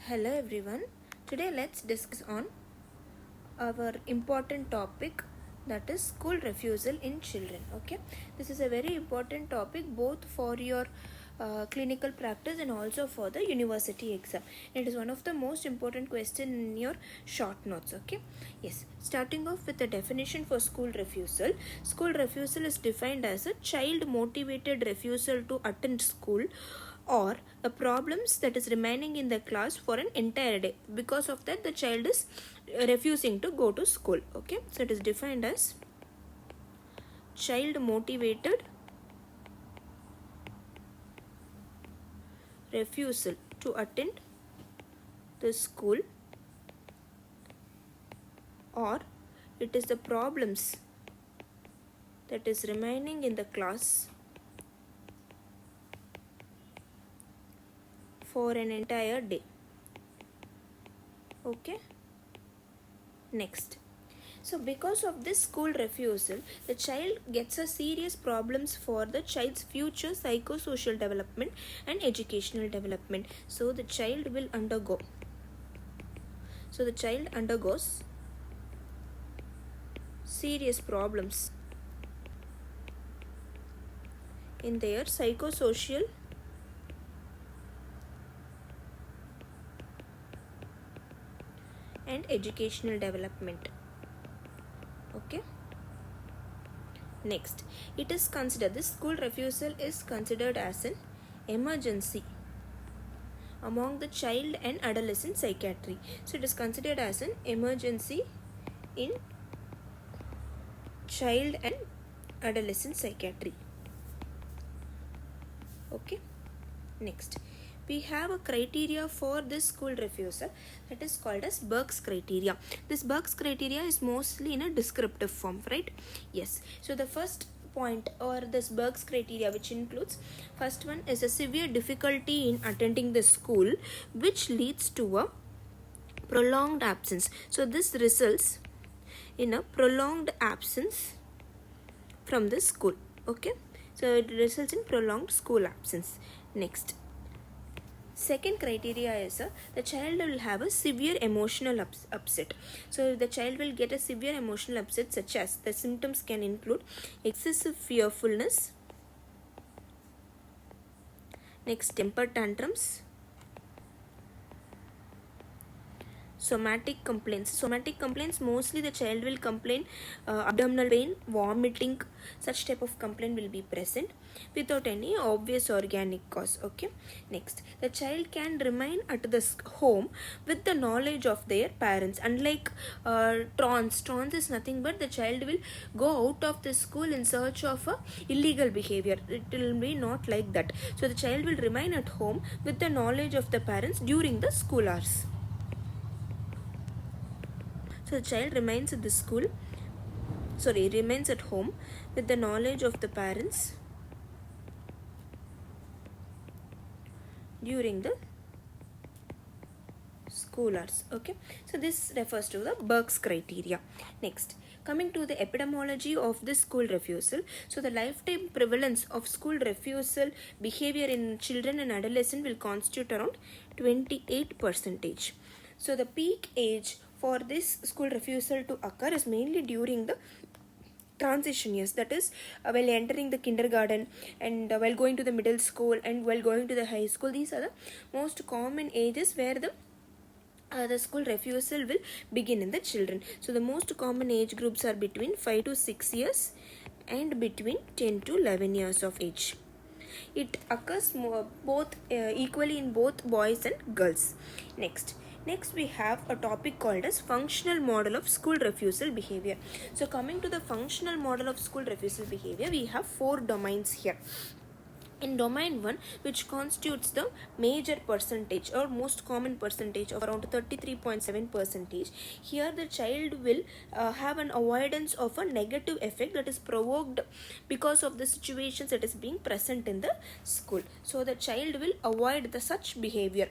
Hello everyone. Today let's discuss on our important topic, that is school refusal in children. Okay, this is a very important topic both for your clinical practice and also for the university exam. It is one of the most important question in your short notes. Okay, yes, starting off with the definition for school refusal. School refusal is defined as a child motivated refusal to attend school or the problems that is remaining in the class for an entire day. Because of that, the child is refusing to go to school. Okay, so it is defined as child motivated refusal to attend the school, or it is the problems that is remaining in the class for an entire day. Okay, next. So because of this school refusal, the child gets a serious problems for the child's future psychosocial development and educational development. So the child will undergo. So the child undergoes serious problems in their psychosocial and educational development. Okay, next, it is considered, this school refusal is considered as an emergency among the child and adolescent psychiatry. So it is considered as an emergency in child and adolescent psychiatry. Okay, next, we have a criteria for this school refusal that is called as Burke's criteria. This Burke's criteria is mostly in a descriptive form, right? Yes. So the first point, or this Burke's criteria, which includes, first one is a severe difficulty in attending the school which leads to a prolonged absence. So this results in a prolonged absence from the school. Okay, so it results in prolonged school absence. Next, second criteria is the child will have a severe emotional upset. So the child will get a severe emotional upset, such as the symptoms can include excessive fearfulness, next temper tantrums, somatic complaints, mostly the child will complain abdominal pain, vomiting, such type of complaint will be present without any obvious organic cause. Okay, next, the child can remain at the home with the knowledge of their parents. Unlike trance is nothing but the child will go out of the school in search of illegal behavior. It will be not like that. So the child will remain at home with the knowledge of the parents during the school hours. So the child remains at the school, remains at home with the knowledge of the parents during the school hours. Okay, so this refers to the Burke's criteria. Next, coming to the epidemiology of this school refusal. So the lifetime prevalence of school refusal behavior in children and adolescents will constitute around 28%. So the peak age for this school refusal to occur is mainly during the transition years, that is while entering the kindergarten and while going to the middle school and while going to the high school. These are the most common ages where the school refusal will begin in the children. So the most common age groups are between 5 to 6 years and between 10 to 11 years of age. It occurs both equally in both boys and girls. Next we have a topic called as functional model of school refusal behavior. So coming to the functional model of school refusal behavior, we have 4 domains here. In domain 1, which constitutes the major percentage or most common percentage of around 33.7%, here the child will have an avoidance of a negative effect that is provoked because of the situations that is being present in the school. So the child will avoid the such behavior.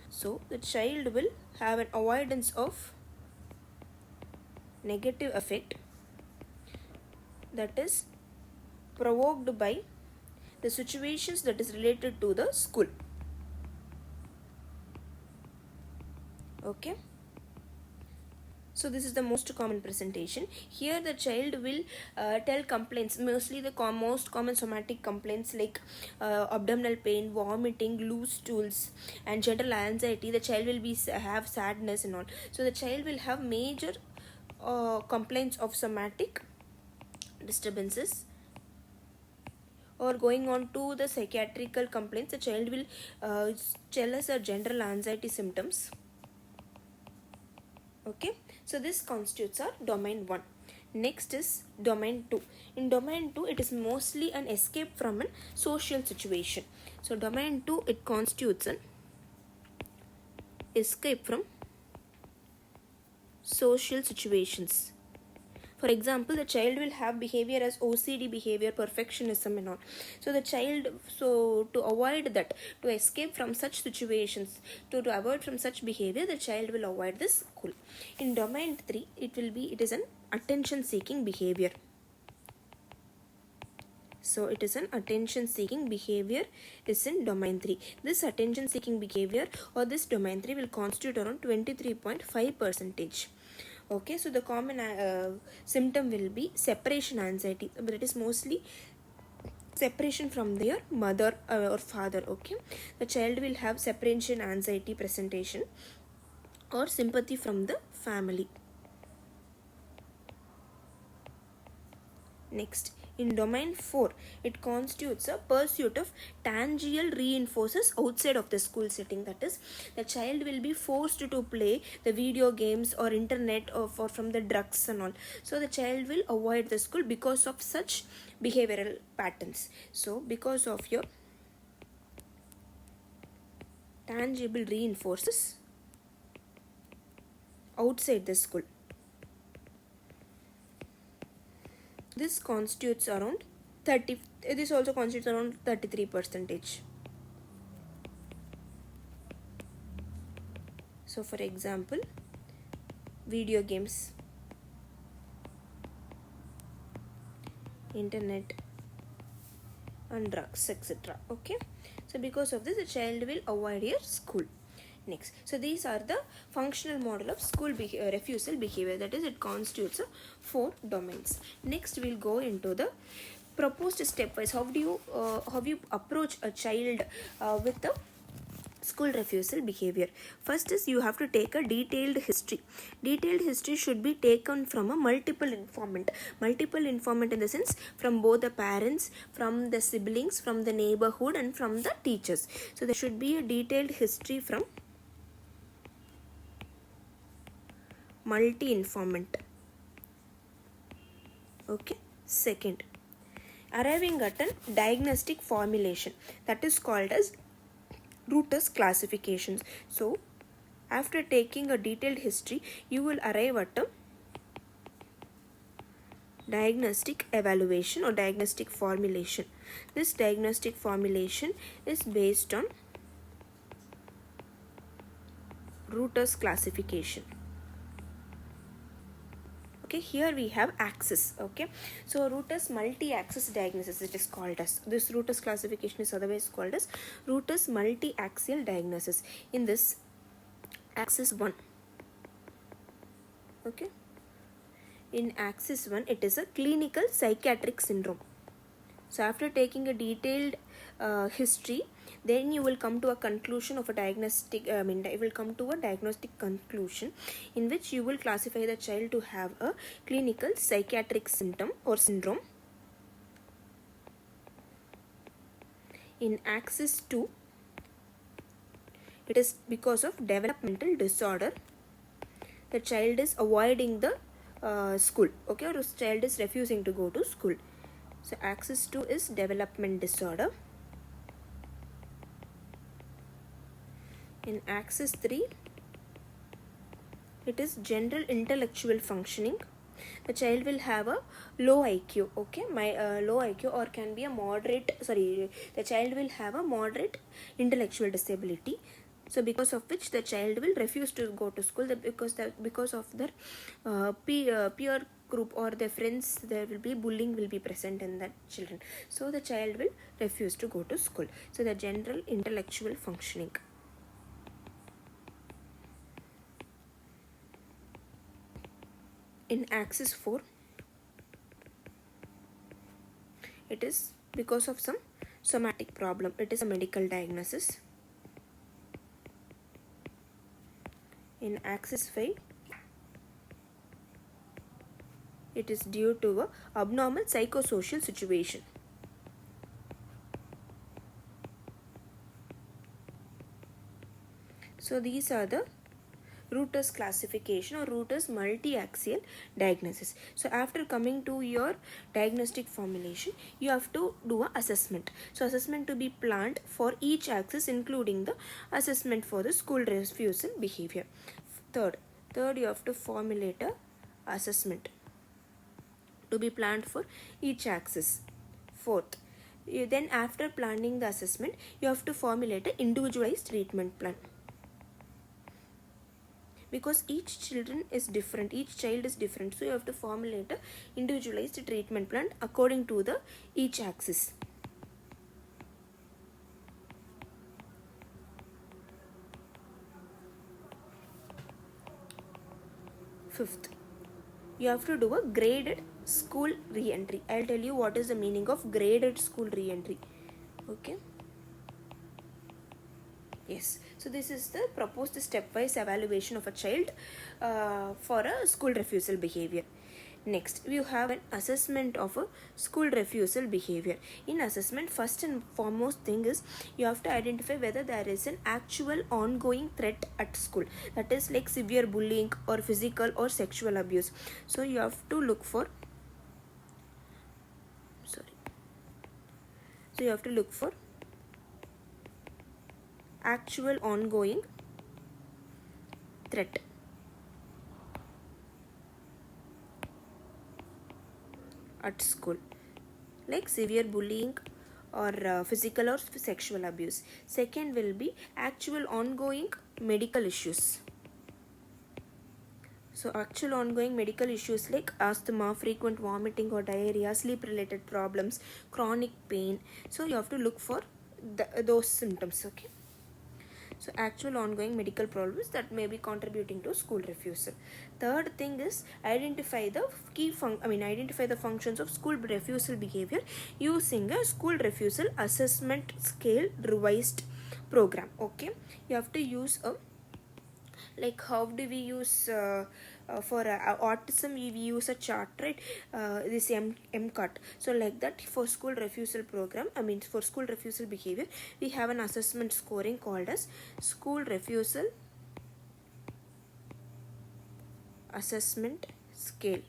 So the child will have an avoidance of negative effect that is provoked by the situations that is related to the school. Okay, so this is the most common presentation. Here the child will tell complaints, mostly the most common somatic complaints like abdominal pain, vomiting, loose stools, and general anxiety. The child will be have sadness and all. So the child will have major complaints of somatic disturbances. Or going on to the psychiatrical complaints, the child will tell us the general anxiety symptoms. Okay, so this constitutes our domain 1. Next is domain 2. In domain 2, it is mostly an escape from a social situation. So domain 2, it constitutes an escape from social situations. For example, the child will have behavior as OCD behavior, perfectionism and all. So the child, so to avoid that, to escape from such situations, to avoid from such behavior, the child will avoid this school. In domain 3, it is an attention seeking behavior. So it is an attention seeking behavior is in domain 3. This attention seeking behavior or this domain 3 will constitute around 23.5%. Okay, so the common symptom will be separation anxiety, but it is mostly separation from their mother or father. Okay, the child will have separation anxiety presentation or sympathy from the family. Next, in domain 4, it constitutes a pursuit of tangible reinforces outside of the school setting. That is, the child will be forced to play the video games or internet or from the drugs and all. So the child will avoid the school because of such behavioral patterns. So because of your tangible reinforces outside the school. This constitutes around 30. This also constitutes around 33%. So for example, video games, internet and drugs, etc. Okay, so because of this, the child will avoid your school. Next, so these are the functional model of school refusal behavior. That is, it constitutes 4 domains. Next, we'll go into the proposed stepwise. How you approach a child with the school refusal behavior. First is you have to take a detailed history. Detailed history should be taken from a multiple informant in the sense from both the parents, from the siblings, from the neighborhood and from the teachers. So there should be a detailed history from multi-informant. Okay, second, arriving at a diagnostic formulation, that is called as Rooter's classifications. So after taking a detailed history, you will arrive at a diagnostic evaluation or diagnostic formulation. This diagnostic formulation is based on Rooter's classification. Okay, here we have axis. Okay, so Rooter's multi-axis diagnosis, it is called as. This Rooter's classification is otherwise called as Rooter's multi-axial diagnosis. In this, axis 1. Okay, in axis 1, it is a clinical psychiatric syndrome. So after taking a detailed history, then you will come to a conclusion of a diagnostic, you will come to a diagnostic conclusion in which you will classify the child to have a clinical psychiatric symptom or syndrome. In axis 2, it is because of developmental disorder. The child is avoiding the school, okay, or the child is refusing to go to school. So axis 2 is development disorder. In axis 3, it is general intellectual functioning. The child will have a low IQ, okay, low IQ or can be a moderate, the child will have a moderate intellectual disability. So because of which the child will refuse to go to school, because of their peer group or their friends, there will be bullying will be present in that children. So the child will refuse to go to school. So the general intellectual functioning. In axis 4, it is because of some somatic problem. It is a medical diagnosis. In axis 5, it is due to a abnormal psychosocial situation. So these are the Reuter's classification or Reuter's multi-axial diagnosis. So after coming to your diagnostic formulation, you have to do an assessment. So assessment to be planned for each axis, including the assessment for the school refusal behavior. Third, you have to formulate a assessment to be planned for each axis. Fourth, then after planning the assessment, you have to formulate an individualized treatment plan. Because each child is different, so you have to formulate a individualized treatment plan according to the each axis. Fifth, you have to do a graded school re-entry. I'll tell you what is the meaning of graded school re-entry. Okay. Yes, so this is the proposed stepwise evaluation of a child for a school refusal behavior. Next, we have an assessment of a school refusal behavior. In assessment, first and foremost thing is you have to identify whether there is an actual ongoing threat at school, that is like severe bullying or physical or sexual abuse. So you have to look for actual ongoing threat at school, like severe bullying or physical or sexual abuse. Second will be actual ongoing medical issues. So actual ongoing medical issues like asthma, frequent vomiting or diarrhea, sleep related problems, chronic pain. So you have to look for those symptoms. Okay. So actual ongoing medical problems that may be contributing to school refusal. Third thing is identify the functions of school refusal behavior using a school refusal assessment scale revised program. Okay, you have to use a, like how do we use for autism we use a chart, right? This MCAT. So like that for school refusal program, for school refusal behavior, we have an assessment scoring called as school refusal assessment scale,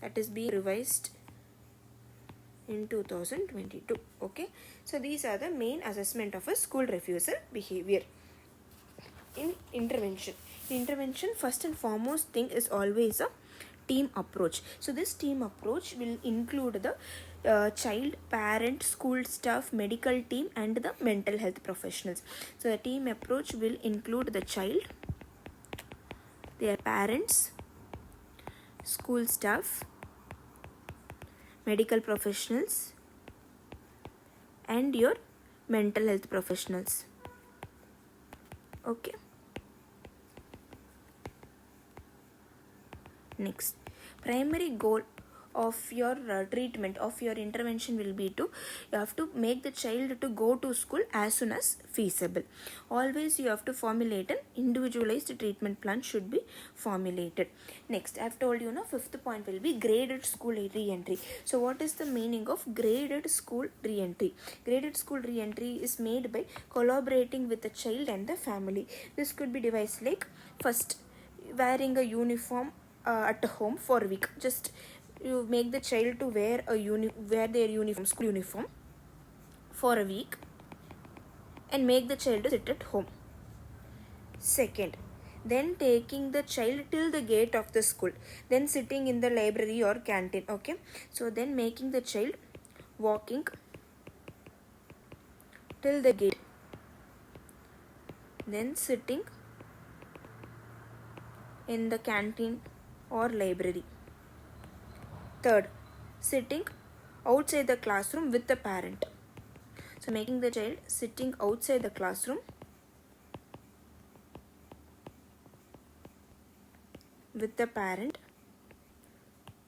that is being revised in 2022. Okay, so these are the main assessment of a school refusal behavior. In intervention, first and foremost thing is always a team approach. So this team approach will include the child, parent, school staff, medical team and the mental health professionals. So the team approach will include the child, their parents, school staff, medical professionals and your mental health professionals. Okay. Next, primary goal of your treatment, of your intervention will be to, you have to make the child to go to school as soon as feasible. Always you have to formulate an individualized treatment plan should be formulated. Next, I have told you, fifth point will be graded school re-entry. So what is the meaning of graded school re-entry? Graded school re-entry is made by collaborating with the child and the family. This could be devised like, first, wearing a uniform at home for a week. Just you make the child to wear their uniform, school uniform for a week and make the child to sit at home. Second, then taking the child till the gate of the school, then sitting in the library or canteen. Okay, so then making the child walking till the gate, then sitting in the canteen or library. Third, sitting outside the classroom with the parent. So making the child sitting outside the classroom with the parent.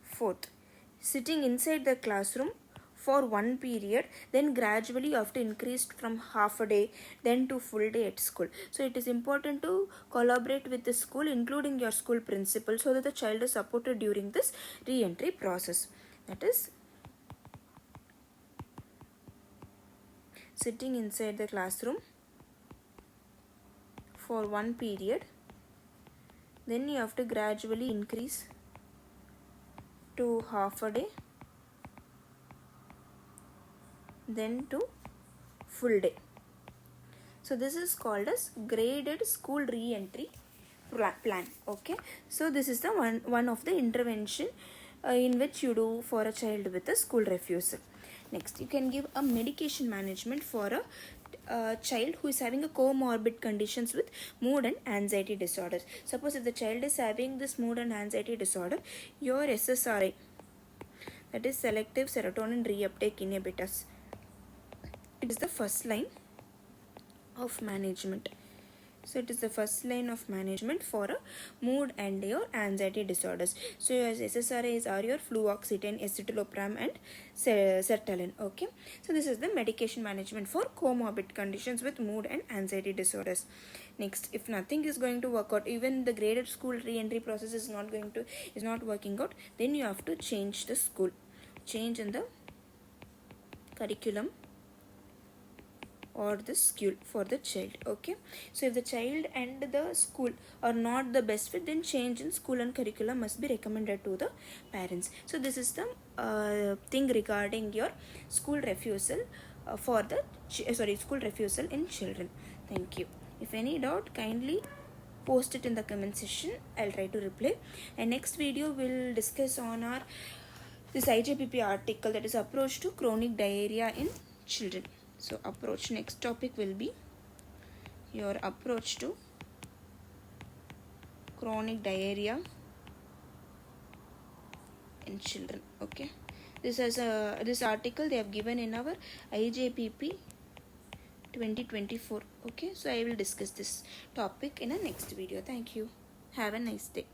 Fourth, sitting inside the classroom for one period, then gradually you have to increase from half a day, then to full day at school. So it is important to collaborate with the school, including your school principal, so that the child is supported during this re-entry process. That is, sitting inside the classroom for one period, then you have to gradually increase to half a day, then to full day. So this is called as graded school re-entry plan. Okay, so this is the one of the intervention in which you do for a child with a school refusal. Next, you can give a medication management for a child who is having a comorbid conditions with mood and anxiety disorders. Suppose if the child is having this mood and anxiety disorder, your SSRI, that is selective serotonin reuptake inhibitors, it is the first line of management. So it is the first line of management for a mood and your anxiety disorders. So your SSRIs are your fluoxetine, escitalopram and sertraline. Okay, so this is the medication management for comorbid conditions with mood and anxiety disorders. Next, if nothing is going to work out, even the graded school re-entry process is not working out, then you have to change the school, change in the curriculum or the school for the child. Okay, so if the child and the school are not the best fit, then change in school and curriculum must be recommended to the parents. So this is the thing regarding your school refusal for the school refusal in children. Thank you. If any doubt, kindly post it in the comment section. I'll try to reply. And next video will discuss on our this ijpp article, that is approach to chronic diarrhea in children. So next topic will be your approach to chronic diarrhea in children. Okay, this article they have given in our ijpp 2024. Okay, so I will discuss this topic in a next video. Thank you. Have a nice day.